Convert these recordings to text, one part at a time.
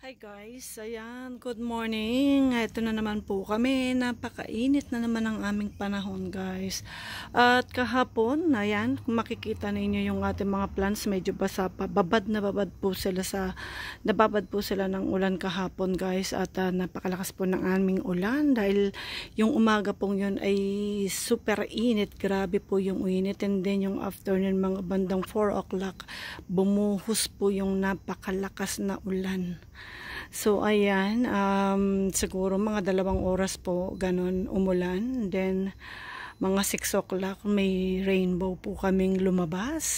Hi guys, ayan, good morning. Ito na naman po kami. Napakainit na naman ang aming panahon guys. At kahapon, ayan, kung makikita ninyo yung ating mga plants, medyo basa pa. Nababad po sila ng ulan kahapon guys. At napakalakas po ng aming ulan dahil yung umaga pong yun ay super init. Grabe po yung init. And then yung afternoon, mga bandang 4 o'clock, bumuhos po yung napakalakas na ulan. So, ayan, siguro mga 2 oras po, ganun, umulan. Then, mga 6 o'clock, may rainbow po kaming lumabas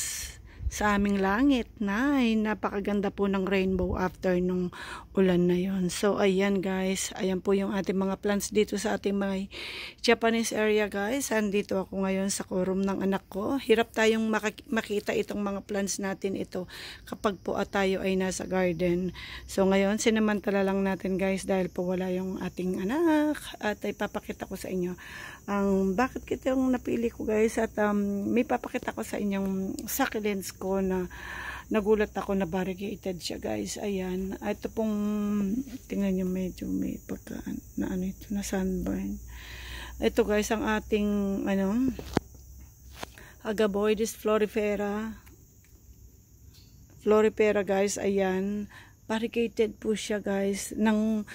sa aming langit na napakaganda po ng rainbow after nung ulan na yon. So, ayan guys, ayan po yung ating mga plants dito sa ating mga Japanese area guys. Andito ako ngayon sa room ng anak ko. Hirap tayong makita itong mga plants natin ito kapag po tayo ay nasa garden. So, ngayon, sinamantala lang natin guys dahil po wala yung ating anak at ipapakita ko sa inyo ang bakit kitong napili ko guys at may papakita ko sa inyong succulents ko na nagulat ako na variegated siya guys. Ayan, ito pong tingnan nyo, medyo may pagka na ano ito na sunburn. Ito guys ang ating Agaboides florifera guys. Ayan, variegated po siya guys. Nung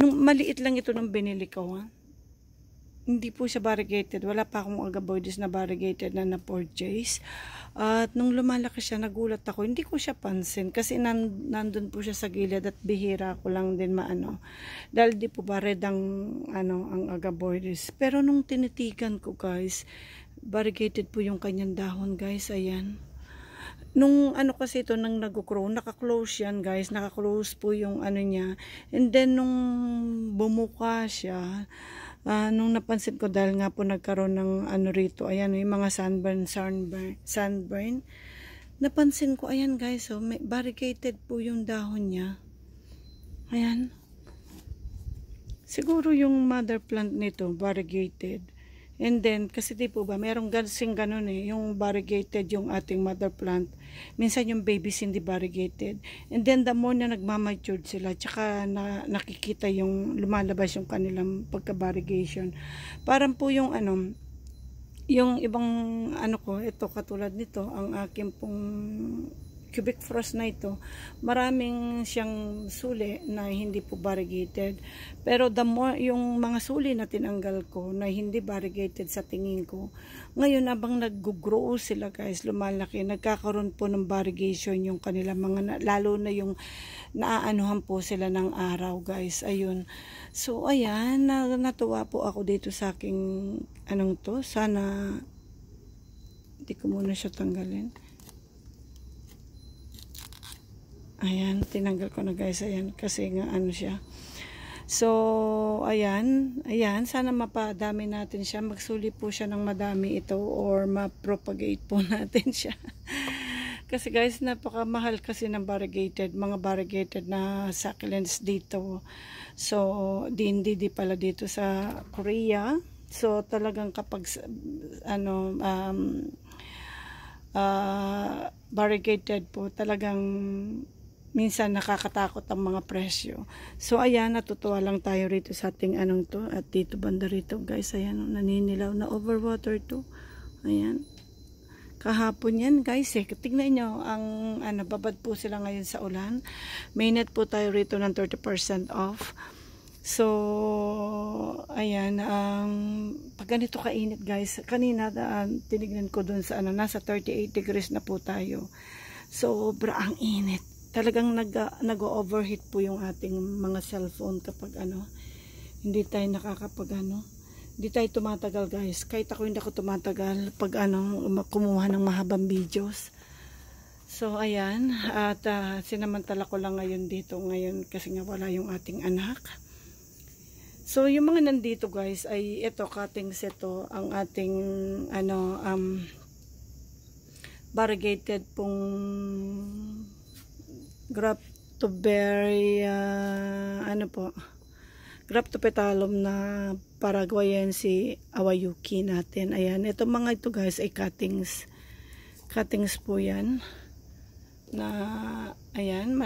maliit lang ito nung binili ko hindi po siya variegated. Wala pa akong agaboides na variegated na na-purchase. At nung lumalaki siya, nagulat ako. Hindi ko siya pansin kasi nandun po siya sa gilid at bihira ko lang din maano. Dahil di po ba red ang agaboides. Pero nung tinitigan ko guys, variegated po yung kanyang dahon guys. Ayan. Nung kasi ito nang nag-grow, naka-close yan guys. Naka-close po yung niya. And then nung bumuka siya, nung napansin ko dahil nga po nagkaroon ng rito, ayan yung mga sunburn, napansin ko, ayan guys, may variegated po yung dahon niya. Ayan, siguro yung mother plant nito variegated. And then, kasi di po ba, merong kasing ganun yung variegated yung ating mother plant. Minsan yung babies hindi variegated. And then, the more na nagmamatured sila, tsaka nakikita yung lumalabas yung kanilang pagka-variegation. Parang po yung yung ibang ko, ito katulad nito, ang aking pong cubic frost na ito, maraming siyang suli na hindi po variegated. Pero the more, yung mga suli na tinanggal ko na hindi variegated sa tingin ko, ngayon abang nag-grow sila guys, lumalaki, nagkakaroon po ng variegation yung kanila mga, lalo na yung naaanuhan po sila ng araw guys. Ayun. So ayan, natuwa po ako dito sa aking to. Sana hindi ko muna siya tanggalin. Ayan, tinanggal ko na guys. Ayan, kasi nga siya. So, ayan, sana mapadami natin siya. Magsuli po siya ng madami ito or ma-propagate po natin siya. Kasi guys, napakamahal kasi ng mga variegated na succulents dito. So, hindi pala dito sa Korea. So, talagang kapag variegated po, talagang minsan nakakatakot ang mga presyo. So ayan, natutuwa lang tayo rito sa ating to. At dito banda rito guys, ayan, naninilaw na overwater to. Ayan. Kahapon yan guys tignan nyo, ang babad po sila ngayon sa ulan. May net po tayo rito ng 30% off. So ayan, pag ganito kainit guys, kanina tinignan ko dun sa nasa 38 degrees na po tayo. Sobra ang init. Talagang nag-overheat po yung ating mga cellphone kapag hindi tayo hindi tayo tumatagal guys. Kahit ako hindi ako tumatagal pag kumuha ng mahabang videos. So ayan, at sinamantala ko lang ngayon dito ngayon kasi nga wala yung ating anak. So yung mga nandito guys ay ito, cuttings ito, ang ating variegated pong Graptoberry Graptopetalum na Paraguayense Awayuki natin. Ayan, itong mga ito guys ay cuttings po yan na Ayan,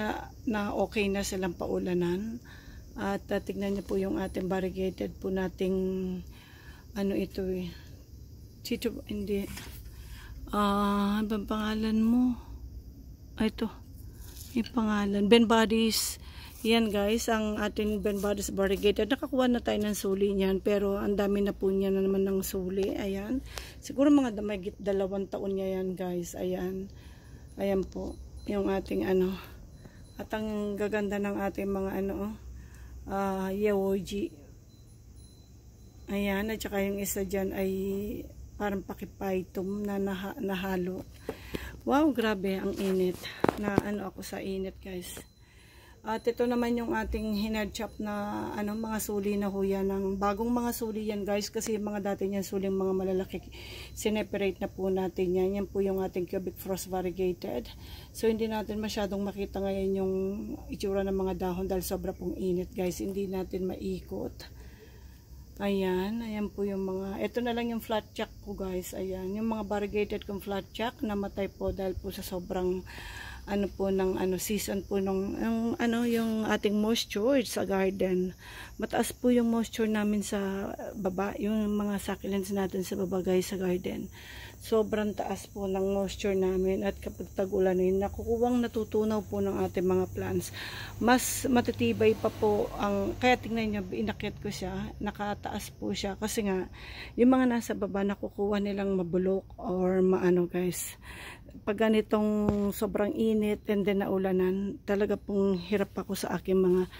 na okay na silang paulanan. At tignan niyo po yung ating variegated po nating ano ito eh. Chito, hindi. Ano bang pangalan mo? Ito. Yung pangalan. Ben Buddies. Yan guys, ang ating Ben Buddies variegated. Nakakuha na tayo ng suli niyan. Pero ang dami na po niya na naman ng suli. Ayan. Siguro mga may 2 taon niya yan guys. Ayan. Ayan po. Yung ating ano. At ang gaganda ng ating mga ano. Yaoji. Ayan. At saka yung isa dyan ay parang pakipaitom na nahalo. Wow, grabe ang init. Na ano ako sa init guys. At ito naman yung ating hinadchop na ano, mga suli na huya ng bagong mga suli yan guys, kasi mga dati niyan suling mga malalaki, sineperate na po natin yan. Yan po yung ating cubic frost variegated. So hindi natin masyadong makita ngayon yung itsura ng mga dahon dahil sobra pong init guys, hindi natin maikot. Ayan, ayan po yung mga, ito na lang yung flat jack ko guys. Ayan, yung mga variegated kong flat jack namatay po dahil po sa sobrang ano po ng ano season po nung yung ating moisture sa garden. Mataas po yung moisture namin sa baba, yung mga succulents natin sa baba guys sa garden. Sobrang taas po ng moisture namin at kapag tag-ulan yun, nakukuwang natutunaw po ng ating mga plants. Mas matitibay pa po ang, kaya tingnan nyo, inakit ko siya, nakataas po siya kasi nga yung mga nasa baba nakukuha nilang mabulok or maano guys. Pag ganitong sobrang init and then naulanan, talaga pong hirap ako sa aking mga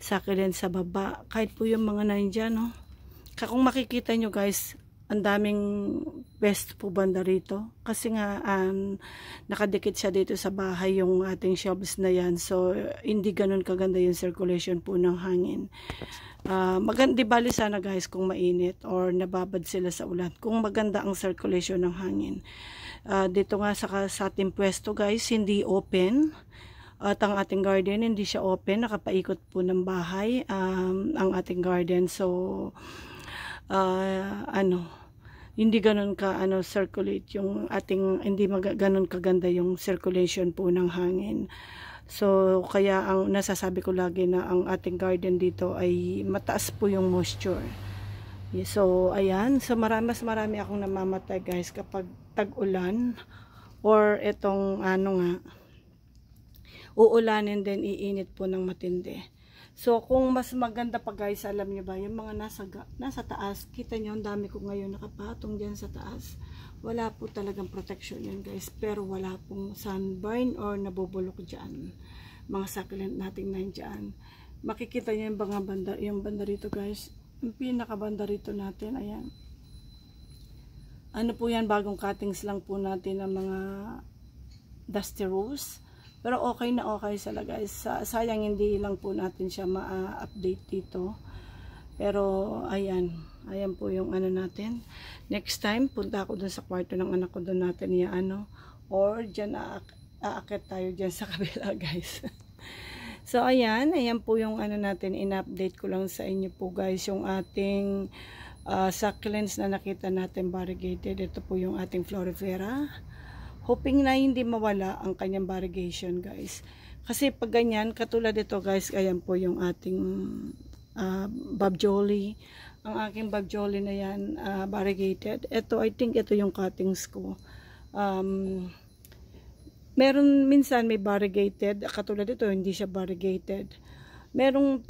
succulents sa baba. Kahit po yung mga nandyan, no? Kung makikita nyo guys, ang daming best po banda rito. Kasi nga, nakadikit siya dito sa bahay yung ating shelves na yan. So, hindi ganun kaganda yung circulation po ng hangin. Maganda, bali sana guys kung mainit or nababad sila sa ulan. Kung maganda ang circulation ng hangin. Dito nga sa ating pwesto guys, hindi open. At ang ating garden, hindi siya open. Nakapaikot po ng bahay ang ating garden. So, hindi ganun ka circulate yung ating, hindi ganun kaganda yung circulation po ng hangin. So kaya ang nasasabi ko lagi na ang ating garden dito ay mataas po yung moisture. So ayan, so mas marami akong namamatay guys kapag tag-ulan or itong uulanin din, iinit po ng matindi. So, kung mas maganda pa guys, alam niyo ba, yung mga nasa taas, kita niyo, ang dami ko ngayon nakapatong dyan sa taas. Wala po talagang protection yan guys, pero wala pong sunburn or nabubulok dyan. Mga succulent natin nandyan. Makikita niyo yung mga banda, yung banda rito guys, yung pinakabanda rito natin, ayan. Ano po yan, bagong cuttings lang po natin ng mga dusty rose. Pero okay na okay sila guys. Sayang hindi lang po natin siya ma-update dito. Pero ayan. Ayan po yung natin. Next time, punta ako dun sa kwarto ng anak ko, dun natin or dyan aakit tayo dyan sa kabila guys. So ayan. Ayan po yung natin. In-update ko lang sa inyo po guys. Yung ating succulents na nakita natin variegated. Ito po yung ating florifera. Hoping na hindi mawala ang kanyang variegation guys. Kasi pag ganyan, katulad ito guys, ayan po yung ating Bob Jolly. Ang aking Bob Jolly na yan, variegated. Ito, I think ito yung cuttings ko. Meron minsan may variegated, katulad ito, hindi siya variegated. Merong